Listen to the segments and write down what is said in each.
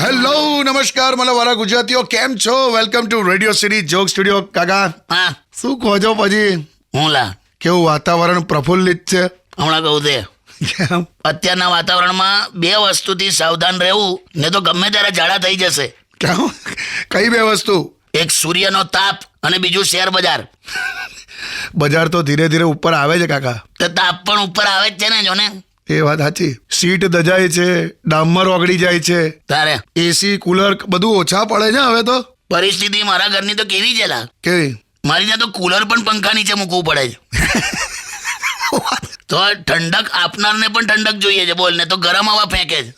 Hello નમસ્કાર મારા વાલા ગુજરાતીઓ, કેમ છો? Welcome to radio city joke studio. કાકા હા શું કહો છો? પછી હું લા કેવું વાતાવરણ પ્રફુલ્લિત છે? હમણાં કહું તે કેમ? અત્યારના વાતાવરણમાં બે વસ્તુથી સાવધાન રહેવું, ને તો ગમે ત્યારે ઝાડા થઈ જશે. કેમ? કઈ બે વસ્તુ? એક સૂર્યનો તાપ અને બીજું શેર બજાર. બજાર તો ધીરે ધીરે ઉપર આવે છે કાકા. તો તાપ પણ ઉપર આવે જ છે ને, જો ને. એ વાત સાચી. સીટ દજાય છે, ડામર ઓગળી જાય છે, તારે એસી કુલર બધું ઓછા પડે છે હવે તો. પરિસ્થિતિ મારા ઘરની તો કેવી છે લા, કેવી? મારી ત્યાં તો કુલર પણ પંખા નીચે મૂકવું પડે છે. તો ઠંડક આપનારને પણ ઠંડક જોઈએ છે, બોલ, ને તો ગરમ હવા ફેંકે છે.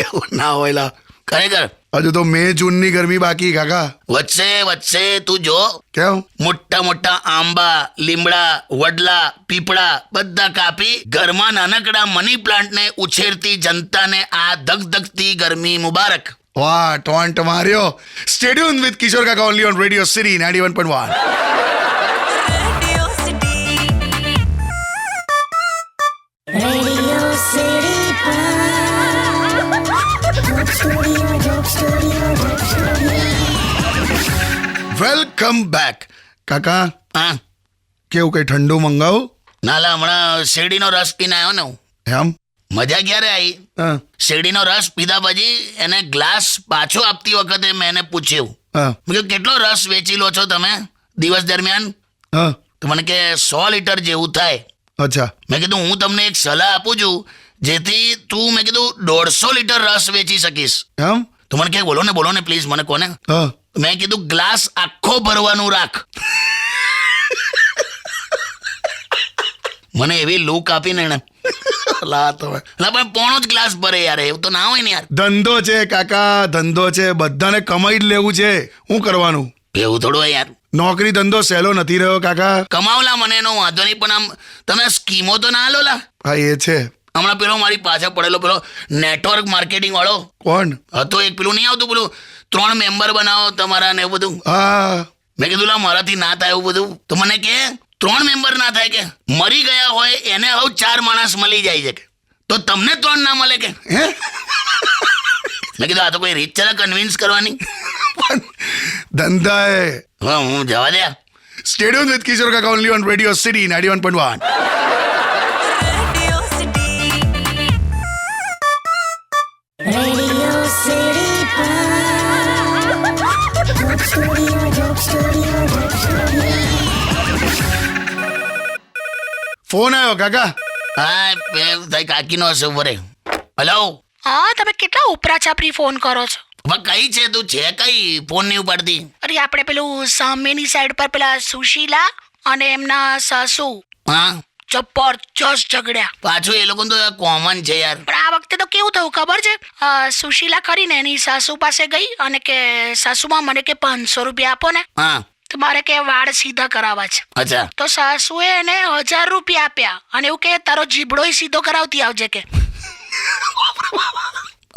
એવું ના હોય લા. ખરેખર હજુ તો મે જૂનની ગરમી બાકી કાકા. વચ્ચે તું જો, કેમ? મોટા મોટા આંબા, લીમડા, વડલા, પીપળા બધા કાપી ઘરમાં નાનકડા મની પ્લાન્ટને ઉછેરતી જનતાને આ ધગધગતી ગરમી મુબારક. વાહ, ટોન્ટ માર્યો. સ્ટેડિયમ વિથ કિશોર કાકા only on radio city 91.1. Radio City welcome back. કાકા હા કેવું, કઈ ઠંડુ મંગાવું? નાલા હમણાં શેરડીનો રસ પીને આવ્યો ને હું. એમ? મજા ક્યારે આવી? હા શેરડીનો રસ પીધા પછી એને ગ્લાસ પાછો આપતી વખતે મેં એને પૂછ્યું, હા મેં કીધું કેટલો રસ વેચી લો છો તમે દિવસ દરમિયાન? હા. તો મને કે 100 લીટર જેવું થાય. અચ્છા. મેં કીધું હું તમને એક સલાહ આપું છું, જેથી તું મેં કીધું 150 લીટર રસ વેચી શકીશ. એમ? તો મને કે બોલો ને પ્લીઝ, મને કોને? હા. મેં કીધું ગ્લાસ આખો ભરવાનું રાખ. મને એવી લૂક આપીને એને. લા તો હવે. લા પણ પોણો જ ગ્લાસ ભરે યાર, એવું તો ના હોય ને યાર. ધંધો છે કાકા, ધંધો છે, બધાને કમાઈ જ લેવું છે. શું કરવાનું? એવું થોડું હોય યાર. નોકરી ધંધો સહેલો નથી રહ્યો કાકા. કમાવલા મને એનો વાંધો નહીં, પણ આમ તમે સ્કીમો તો ના લો લા. હા એ છે. હમણાં પેલો મારી પાછળ પડેલો પેલો નેટવર્ક માર્કેટિંગ વાળો કોણ? હતો એક, પેલું નહીં આવતું પેલું 3 મેમ્બર બનાવો તમારા ને એવું બધું. હા. મેં કીધું લા મારાથી ના થાય એવું બધું. તો મને કે 3 મેમ્બર ના થાય, કે મરી ગયા હોય એને હવે 4 માણસ મળી જાય છે, કે તો તમને 3 ના મળે કે? હે? મેં કીધું આ તો કોઈ રીત છે કન્વિન્સ કરવાની. પણ ધંધા હે. હવે હું જવા દે. સ્ટેડિયમ વિથ કિશોર કાકા only on radio city 91.1. Radio City phone આવ્યો કાકા. હા તારી કાકીનો હશે ઉભો રે. હેલો. હા, તમે કેટલા ઉપરા છાપરી ફોન કરો છો? હવે કઈ છે તું? છે કઈ? ફોન નહીં ઉપાડતી. અરે આપણે પેલું સામેની સાઈડ પર પેલા સુશીલા અને એમના સાસુ હા જબરજસ્ત ઝઘડ્યા. પાછું એ લોકો તો કોમન છે યાર. પણ આ વખતે તો કેવું થયું ખબર છે? સુશીલા કરીને એની સાસુ પાસે ગઈ અને કે સાસુમાં મને કે 500 રૂપિયા આપો ને, હા તો મારે કે વાળ સીધા કરાવવા છે. અચ્છા. તો સાસુએ એને 1000 રૂપિયા આપ્યા અને એવું કે તારો જીબડોય સીધો કરાવતી આવજે કે.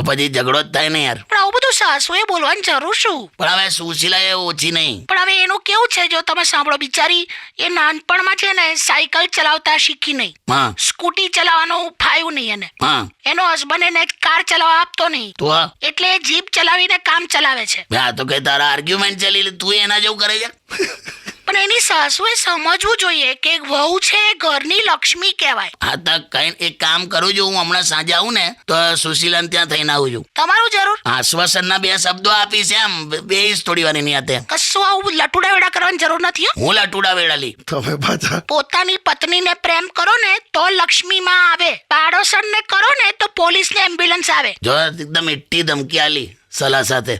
પછી ઝઘડો જ થાય ને યાર. પણ આવું બધું સાસુએ બોલવાની જરૂર શું? પણ હવે સુશીલા એ ઓછી નહીં. પણ હવે એનું કેવું છે, જો તમે સાંભળો, બિચારી એ નાનપણમાં છે ને સાયકલ ચલાવતા શીખી નહીં, હા સ્કૂટી ચલાવવાનું ફાયું નહીં એને. હા એનો હસબન્ડ એને કાર ચલાવવા આપતો નહીં, તો હા એટલે એ જીપ ચલાવીને કામ ચલાવે છે. હા તો કઈ તારા આર્ગ્યુમેન્ટ ચાલી તું એના જેવું કરે છે. પણ એની સાસુએ સમજવું જોઈએ કે વહુ છે એ ઘરની લક્ષ્મી કહેવાય. હા તો કઈ એક કામ કરું છું, હું હમણાં સાંજે આવું ને તો સુશીલાને ત્યાં થઈને આવું છું. તમારું જરૂર. આશ્વાસનના 2 શબ્દો આપીશ, એમ બેસ થોડી વાર એની હાથે. કશું આવું લટુડા વેડા કરવાની જરૂર નથી હો. હું લટુડા વેડાલી. તમે પાછા પોતાની પત્નીને પ્રેમ કરો ને તો લક્ષ્મી માં આવે, પાડોશનને કરો ને તો પોલીસ ને એમ્બ્યુલન્સ આવે. જો એકદમ મીઠી ધમકી આલી સલાહ સાથે.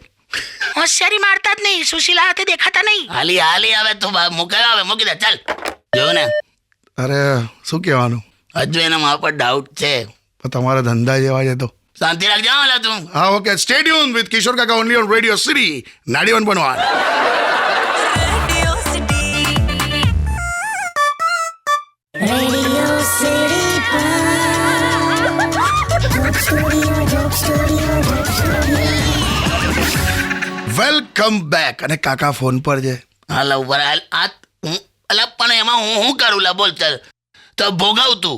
હોશિયારી મારતા જ નહીં, સુશીલા હાથે દેખાતા નહીં. હાલી આવે તો મૂકી દે ચાલ. જો ને અરે શું કહેવાનું? હજુ એના મા પર ડાઉટ છે. પણ તમારા ધંધા જેવા છે તો શાંતિ રાખજો હાલા તું. હા ઓકે. સ્ટેડિયમ વિથ કિશોર કાકા only on radio city 91.1. Radio City welcome back. અને કાકા ફોન પર છે. હાલ ઉપર હાલ આ હું અલા પણ એમાં હું કરું લા બોલ ચાલ તો ભોગવતું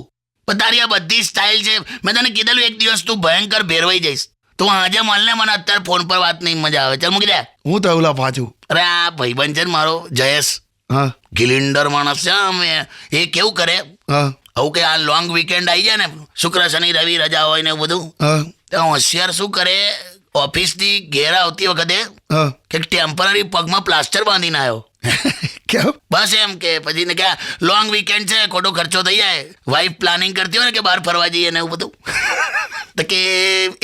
પણ તારી આ બધી સ્ટાઇલ છે. મેં તને કીધેલું એક દિવસ તું ભયંકર ભેરવાઈ જઈશ. તું આજે મળને, મને અત્યારે ફોન પર વાત નહીં મજા આવે. ચાલ મૂકી દે. હું થયું લા પાછું? અરે આ ભાઈબંધ છે ને મારો જયેશ, હા ગિલિન્ડર માણસ છે. એ કેવું કરે, હા આવું કે આ લોંગ વીકેન્ડ આવી જાય ને, શુક્ર શનિ રવિ રજા હોય ને એવું બધું, હા તો હોશિયાર શું કરે, ઓફિસથી ઘેર આવતી વખતે હા કે ટેમ્પરરી પગમાં પ્લાસ્ટર બાંધીને આવ્યો. કેમ? બસ એમ કે પછી ને કે લોંગ વીકેન્ડ છે, ખોટો ખર્ચો થઈ જાય. વાઈફ પ્લાનિંગ કરતી હોય ને કે બહાર ફરવા જઈએ ને એવું બધું, તો કે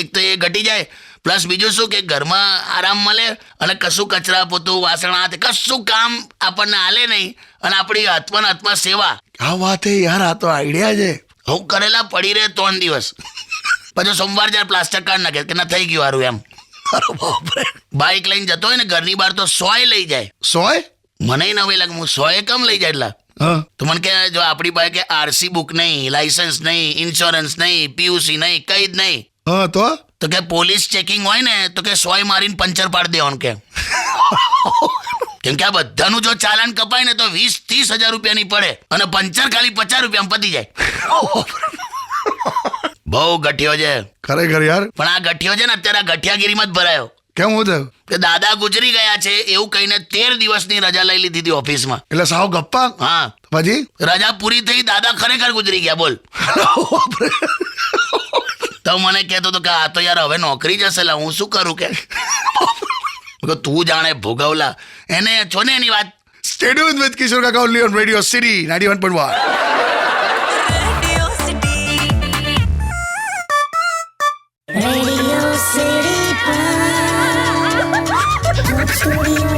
એક તો એ ઘટી જાય, પ્લસ બીજું શું કે ઘરમાં આરામ મળે અને કશું કચરા પોતું વાસણ હાથ કશું કામ આપણને હાલે નહીં, અને આપણી હાથમાં ને હાથમાં સેવા. આ વાત હે યાર, આ તો આઈડિયા છે. હું કરેલા પડી રહે 3 દિવસ, પછી સોમવાર જ્યારે પ્લાસ્ટર કાઢ નાખે કે ના થઈ ગયું સારું એમ. બાઇક લઈને જતો હોય ને ઘરની બહાર તો 100 લઈ જાય. 100? મને નવે લાગે, હું 100 કમ લઈ જાય એટલા. હા તો મને કે જો આપણી પાસે કે આરસી બુક નહીં, લાયસન્સ નહીં, ઇન્સ્યોરન્સ નહીં, પીયુસી નહીં, કઈ જ નહીં, હા તો કે પોલીસ ચેકિંગ હોય ને તો કે 100 મારીને પંચર પાડી દેવાનું કે. કેમ કે આ બધાનું જો ચાલાન કપાય ને તો 20-30 હજાર રૂપિયાની પડે, અને પંચર ખાલી 50 રૂપિયામાં પતી જાય. બહુ ગઠિયો છે ખરેખર યાર. પણ આ ગઠિયો છે ને અત્યારે આ ગઠિયાગીરીમાં જ ભરાયો. કેમ હું થયું? કે દાદા ગુજરી ગયા છે એવું કહીને 13 દિવસની રજા લઈ લીધી હતી ઓફિસમાં. એટલે સાવ ગપ્પા? હા, પછી રજા પૂરી થઈ, દાદા ખરેખર ગુજરી ગયા. બોલ. તો મને કહેતો હતો કે આ તો યાર હવે નોકરી જશે, લા હું શું કરું કે. તું જાણે ભોગવલા એને છો ને એની વાત. Stay tuned with Kishore Kaka only on Radio City 91.1. Radio City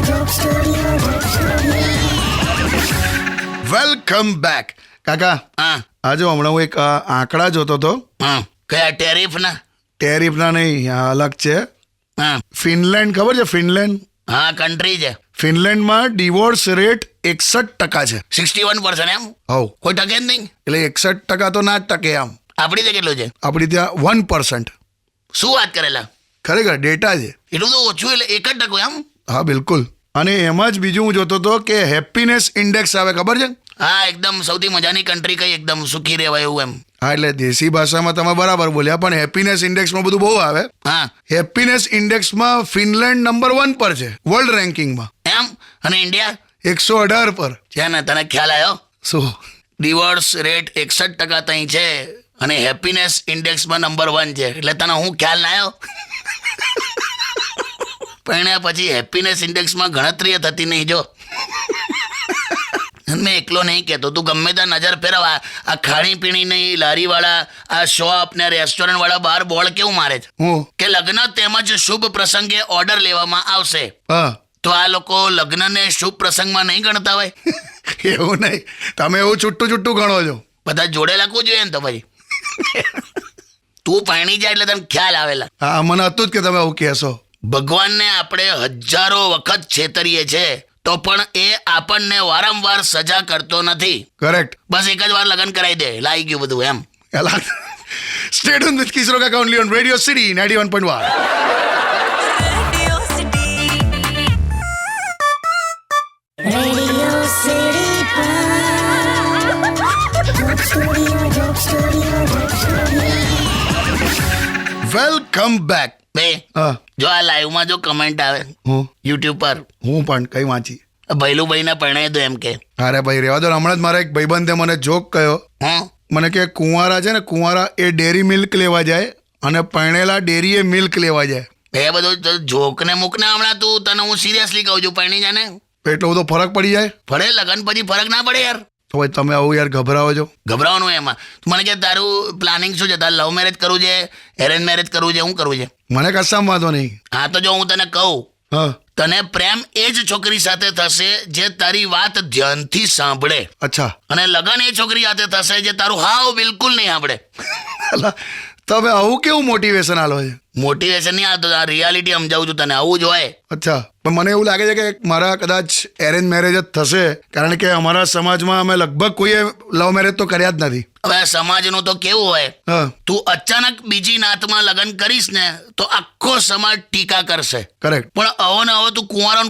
Joke Studio. Welcome back. કાકા, હા આજે હમણાં હું એક આંકડા જોતો હતો. હા, કયા ટેરિફ ના? ટેરિફના નહીં, આ અલગ છે. હા ફિનલેન્ડ ખબર છે? ફિનલેન્ડ, હા કન્ટ્રી છે. ફિનલેન્ડમાં ડિવોર્સ રેટ 61% છે. 61% એમ? હવ, કોઈ ટકે જ નહીં. એટલે 61% તો ના જ ટકે આમ. આપણી ત્યાં કેટલું છે? આપણી ત્યાં 1%. શું વાત કરેલા? ખરેખર ડેટા છે. એટલું તો ઓછું, એટલે 1% એમ? હા બિલકુલ. અને એમાં જ બીજું હું જોતો હતો કે હેપીનેસ ઇન્ડેક્સ આવે, ખબર છે? હા, એકદમ સૌથી મજાની કન્ટ્રી કઈ, એકદમ સુખી રહેવાય એવું એમ. હા, એટલે દેશી ભાષામાં તમે બરાબર બોલ્યા, પણ હેપીનેસ ઇન્ડેક્સમાં બધું બહુ આવે. હા હેપીનેસ ઇન્ડેક્સમાં ફિનલેન્ડ નંબર 1 પર છે વર્લ્ડ રેન્કિંગમાં. એમ? અને ઇન્ડિયા 118 પર છે ને? તને ખ્યાલ આવ્યો? શું? ડિવોર્સ રેટ 61% ત્યાં છે અને હેપીનેસ ઇન્ડેક્સમાં નંબર 1 છે, એટલે તને હું ખ્યાલ ના આવ્યો? પણ પછી હેપીનેસ ઇન્ડેક્સમાં ગણતરી થતી નહીં. જો મેં એકલો નહીં કહેતો, તું ગમે ત્યાં નજર ફેરવા, આ ખાણીપીણી નહીં, લારીવાળા, આ શોપ ને રેસ્ટોરન્ટ વાળા બહાર બોર્ડ કેવું મારે છે હું? કે લગ્ન તેમજ શુભ પ્રસંગે ઓર્ડર લેવામાં આવશે. હા, તો આ લોકો લગ્નને શુભ પ્રસંગમાં નહીં ગણતા હોય? એવું નહીં, તમે એવું છૂટું છૂટું ગણો છો. બધા જોડે લખવું જોઈએ ને. તો પછી તું પાણી જાય એટલે તને ખ્યાલ આવેલા. હા, મને હતું જ કે તમે આવું કહેશો. ભગવાનને આપણે હજારો વખત છેતરીએ છે તો પણ એ આપણને વારંવાર સજા કરતો નથી. કરેક્ટ. બસ એક જ વાર લગ્ન કરાવી દે, લાગી ગયું બધું એમ. Stay tuned with Kishore Kaka only on Radio City 91.1. Radio City Joke Studio. Welcome back. બે હા, જો આ લાઈવમાં જો કમેન્ટ આવે હું યુટ્યુબ પર, હું પણ કઈ વાંચી. ભૈલુભાઈને પરણાવી દો એમ કે. અરે ભાઈ રહેવા દો. હમણાં જ મારા એક ભાઈબંધે મને જોક કહ્યો. હું મને કે કુંવારા છે ને, કુંવારા એ ડેરી મિલ્ક લેવા જાય અને પરણેલા ડેરીએ મિલ્ક લેવા જાય. એ બધું જોકને મૂકને, હમણાં તું, તને હું સિરિયસલી કહું છું, પરણી જાને. એટલો બધો ફરક પડી જાય? પડે, લગ્ન પછી ફરક ના પડે યાર. તો ભાઈ તમે આવું યાર ગભરાવો છો. ગભરાવાનું એમાં. તું મને કે તારું પ્લાનિંગ શું છે? તારે લવ મેરેજ કરવું છે, એરેન્જ મેરેજ કરવું છે, શું કરવું છે? મને કશામાં વાંધો નહીં. હા, તો જો હું તને કહું, હા, તને પ્રેમ એ જ છોકરી સાથે થશે જે તારી વાત ધ્યાનથી સાંભળે, અચ્છા. અને લગન એ છોકરી સાથે થશે જે તારું હાવ બિલકુલ નહીં સાંભળે. અલા, તમે આવું કેવું મોટિવેશન આલો છે? મોટિવેશન નહીં, આ તો આ રિયાલિટી સમજાવું છું તને, આવું જ હોય. અચ્છા, પણ મને એવું લાગે છે કે મારા કદાચ એરેન્જ મેરેજ જ થશે, કારણ કે અમારા સમાજમાં અમે લગભગ કોઈએ લવ મેરેજ તો કર્યા જ નથી. હવે સમાજનું તો કેવું હોય, હા, તું અચાનક બીજી નાતમાં લગ્ન કરીશ ને તો આખો સમાજ ટીકા કરશે. કરેક્ટ. પણ હવે ને હવે તું કુંવારો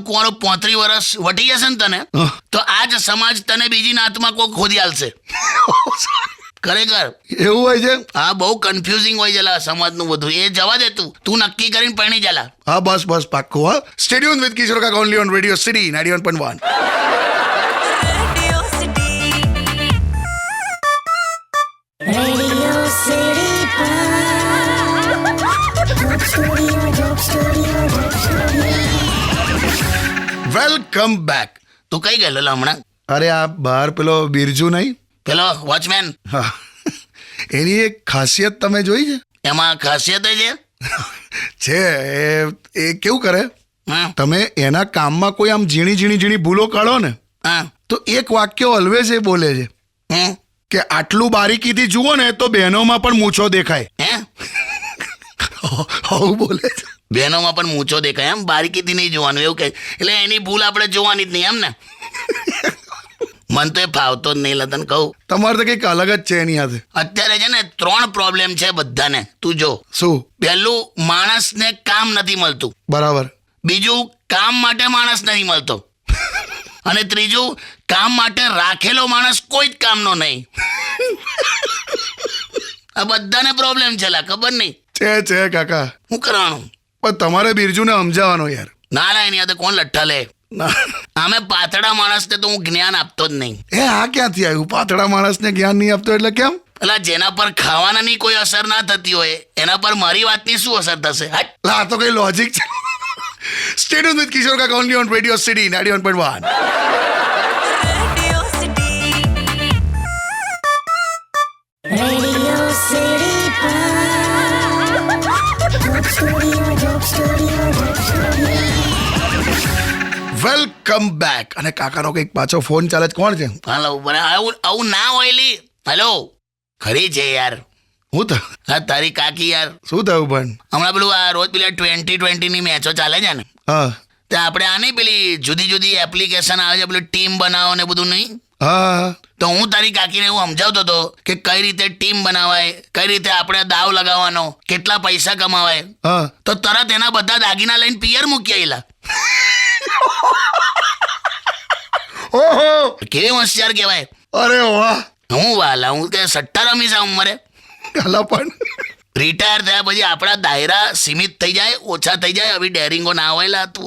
35 વર્ષ વટી જશે ને તને, હા. તો આ જ સમાજ તને બીજી નાતમાં કોઈ ખોદી આલશે. ખરેખર એવું હોય છે? હા બહુ કન્ફ્યુઝિંગ હોય છે લા સમાજનું બધું. એ જવા દે તું નક્કી કરીને પરણી ચાલા. હા બસ પાક્કું. હા, સ્ટે ટ્યુન વિથ કિશોર કાકા only on radio city 91.1. Radio City Joke Studio. Welcome back. તું કઈ ગયેલો લા હમણાં? અરે આ બહાર પેલો બિરજુ નહીં? પેલો વોચમેન, હા, એની એક ખાસિયત તમે જોઈ છે? એમાં ખાસિયત છે. છે એ કેવું કરે, હા તમે એના કામમાં કોઈ આમ ઝીણી ભૂલો કાઢો ને હા તો એક વાક્ય ઓલવેઝ એ બોલે છે હમ કે આટલું બારીકીથી જુઓ ને તો બહેનોમાં પણ મૂછો દેખાય. હે આવું બોલે છે. બહેનોમાં પણ મૂંછો દેખાય એમ? બારીકીથી નહીં જોવાનું એવું કે? એટલે એની ભૂલ આપણે જોવાની જ નહીં એમ ને? મન તો એ ફાવતો જ નહીં લતન કહું. તમારે તો કંઈક અલગ જ છે એની સાથે. અત્યારે છે ને 3 પ્રોબ્લેમ છે બધાને, તું જો. શું? પહેલું, માણસને કામ નથી મળતું. બરાબર. બીજું, કામ માટે માણસ નથી મળતો. અને ત્રીજું, કામ માટે રાખેલો માણસ કોઈ જ કામનો નહીં. આ બધાને પ્રોબ્લેમ છે લા, ખબર નહીં છે કાકા. શું કરવાનું? પણ તમારે બિરજુને સમજાવવાનો યાર. ના લા, એની હાથે કોણ લઠ્ઠા લે? ના, આમે પાતળા માણસને તો હું જ્ઞાન આપતો જ નહીં. એ આ ક્યાંથી આવ્યું? પાતળા માણસને જ્ઞાન નહીં આપતો એટલે કેમ? એટલે જેના પર ખાવાનાની કોઈ અસર ના થતી હોય એના પર મારી વાતની શું અસર થશે? હટ. આ તો કઈ લોજિક છે. સ્ટે ટ્યુન વિથ કિશોર કાકા only on radio city 91.1. Radio City Joke Studio. Welcome back. અને કાકાનો કંઈક પાછો ફોન ચાલે છે. કોણ છે? હાલો, આવું ના હોય લી. હેલો, ખરી છે યાર. હું તો હા તારી કાકી યાર. શું થયું પણ? હમણાં પેલું આ રોજ પેલા 2020 ની મેચો ચાલે છે ને, હા ત્યાં આપણે આ નહીં પેલી જુદી એપ્લિકેશન આવે છે, પેલું ટીમ બનાવો ને બધું નહીં? હા તો હું તારી કાકીને એવું સમજાવતો હતો કે કઈ રીતે ટીમ બનાવાય, કઈ રીતે આપણે દાવ લગાવવાનો, કેટલા પૈસા કમાવાય. હા. તો તરત એના બધા દાગીના લઈને પિયર મૂકી આવેલા. ઓહો, કેવી હોશિયાર કહેવાય. અરે વાહ. હું વાલા, હું કે સટ્ટા રમીશ આ ઉંમરે. અલા પણ રિટાયર થયા પછી આપણા દાયરા સીમિત થઈ જાય, ઓછા થઈ જાય. હવે ડેરિંગો ના હોયલા તું.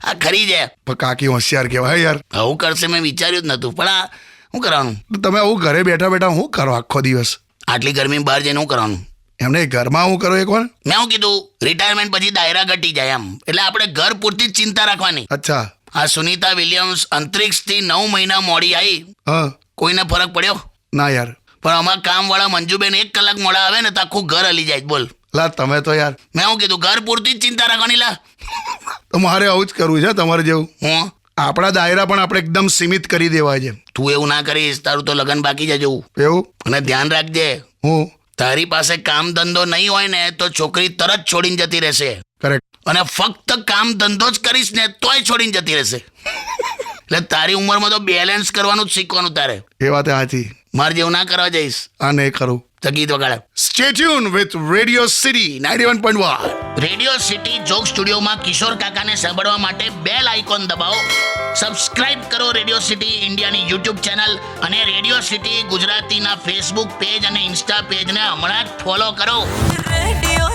આ ખરી જાય. પણ કાકી હોશિયાર કહેવાય યાર. આવું કરશે મેં વિચાર્યું જ નહોતું. પણ આ શું કરવાનું? તમે આવું ઘરે બેઠા શું કરો આખો દિવસ? આટલી ગરમી બહાર જઈને શું કરવાનું? એમને ઘરમાં હું કરો એક વાર? મેં શું કીધું, રિટાયરમેન્ટ પછી દાયરા ઘટી જાય એમ. એટલે આપણે ઘર પૂરતી જ ચિંતા રાખવાની. અચ્છા. આ સુનીતા વિલિયમ્સ અંતરિક્ષથી 9 મહિના મોડી આવી, હા. કોઈને ફરક પડ્યો? ના યાર. પણ અમારા કામવાળા મંજુબેન 1 કલાક મોડા આવે ને તો આખું ઘર હલી જાય. બોલ. લા તમે તો યાર. મેં શું કીધું, ઘર પૂરતી જ ચિંતા રાખવાની લા. તો મારે આવું જ કરવું છે તમારે જેવું. હું આપણા દાયરા પણ આપણે એકદમ સીમિત કરી દેવાય છે. તું એવું ના કરીશ, તારું તો લગન બાકી જ જવું. એવું? અને ધ્યાન રાખજે, હું તારી પાસે કામ ધંધો નહીં હોય ને તો છોકરી તરત છોડીને જતી રહેશે. કરેક્ટ. અને ફક્ત કામ ધંધો જ કરીશ ને તોય છોડીને જતી રહેશે. એટલે તારી ઉંમરમાં તો બેલેન્સ કરવાનું જ શીખવાનું તારે. એ વાત સાચી. મારે જેવું ના કરવા જઈશ. આ નહીં કરું. તો ગીત વગાડે. Stay tune with radio city 91.1. Radio city joke સ્ટુડિયોમાં કિશોર કાકાને સાંભળવા માટે બેલ આઇકોન દબાવો. સબસ્ક્રાઇબ કરો રેડિયો સિટી ઇન્ડિયાની યુટ્યુબ ચેનલ અને રેડિયો સિટી ગુજરાતીના ફેસબુક પેજ અને ઇન્સ્ટા પેજને હમણાં જ ફોલો કરો. રેડિયો